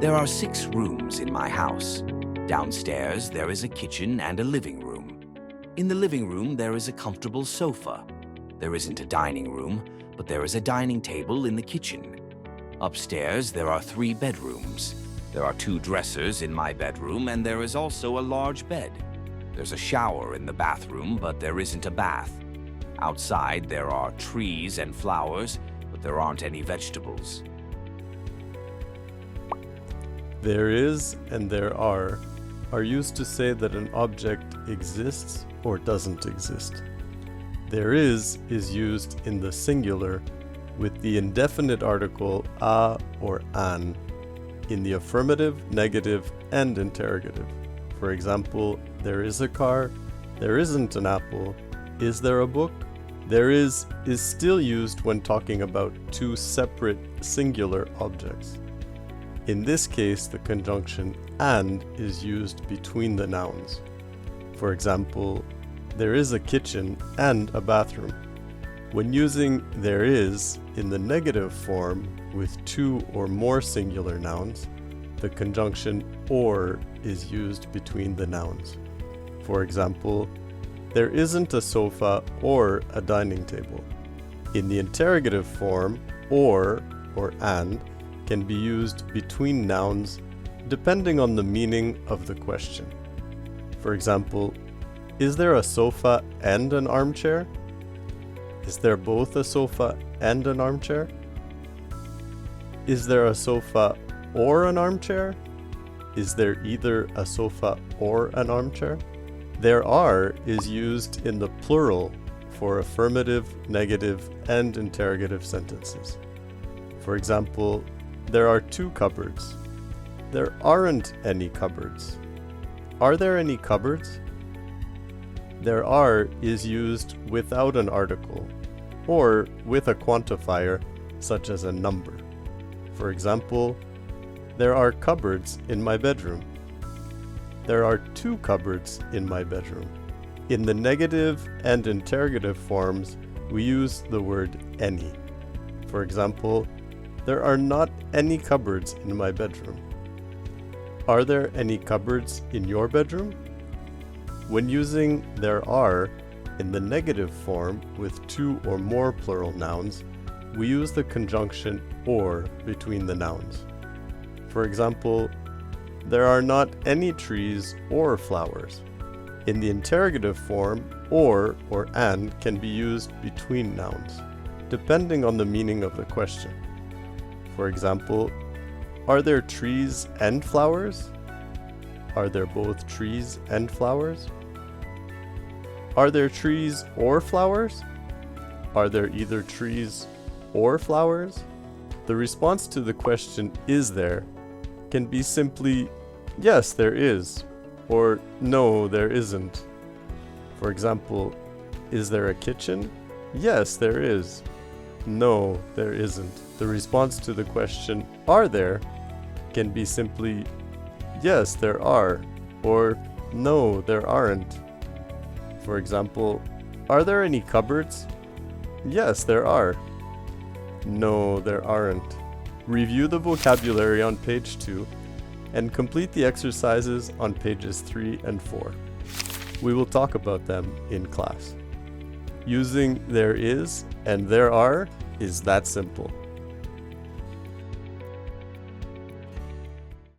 There are 6 rooms in my house. Downstairs, there is a kitchen and a living room. In the living room, there is a comfortable sofa. There isn't a dining room, but there is a dining table in the kitchen. Upstairs, there are 3 bedrooms. There are 2 dressers in my bedroom, and there is also a large bed. There's a shower in the bathroom, but there isn't a bath. Outside, there are trees and flowers, but there aren't any vegetables. There is and there are used to say that an object exists or doesn't exist. There is used in the singular with the indefinite article a or an in the affirmative, negative, and interrogative. For example, there is a car, there isn't an apple, is there a book? There is still used when talking about 2 separate singular objects. In this case, the conjunction and is used between the nouns. For example, there is a kitchen and a bathroom. When using there is in the negative form with 2 or more singular nouns, the conjunction or is used between the nouns. For example, there isn't a sofa or a dining table. In the interrogative form, or and can be used between nouns depending on the meaning of the question. For example, is there a sofa and an armchair? Is there both a sofa and an armchair? Is there a sofa or an armchair? Is there either a sofa or an armchair? There are is used in the plural for affirmative, negative, and interrogative sentences. For example, there are 2 cupboards. There aren't any cupboards. Are there any cupboards? There are is used without an article or with a quantifier such as a number. For example, there are cupboards in my bedroom. There are 2 cupboards in my bedroom. In the negative and interrogative forms, we use the word any. For example, there are not any cupboards in my bedroom. Are there any cupboards in your bedroom? When using there are in the negative form with 2 or more plural nouns, we use the conjunction or between the nouns. For example, there are not any trees or flowers. In the interrogative form, or and can be used between nouns, depending on the meaning of the question. For example, are there trees and flowers? Are there both trees and flowers? Are there trees or flowers? Are there either trees or flowers? The response to the question, is there, can be simply, yes, there is, or no, there isn't. For example, is there a kitchen? Yes, there is. No, there isn't. The response to the question, are there, can be simply, yes, there are, or no, there aren't. For example, are there any cupboards? Yes, there are. No, there aren't. Review the vocabulary on page 2 and complete the exercises on pages 3 and 4. We will talk about them in class. Using there is and there are is that simple.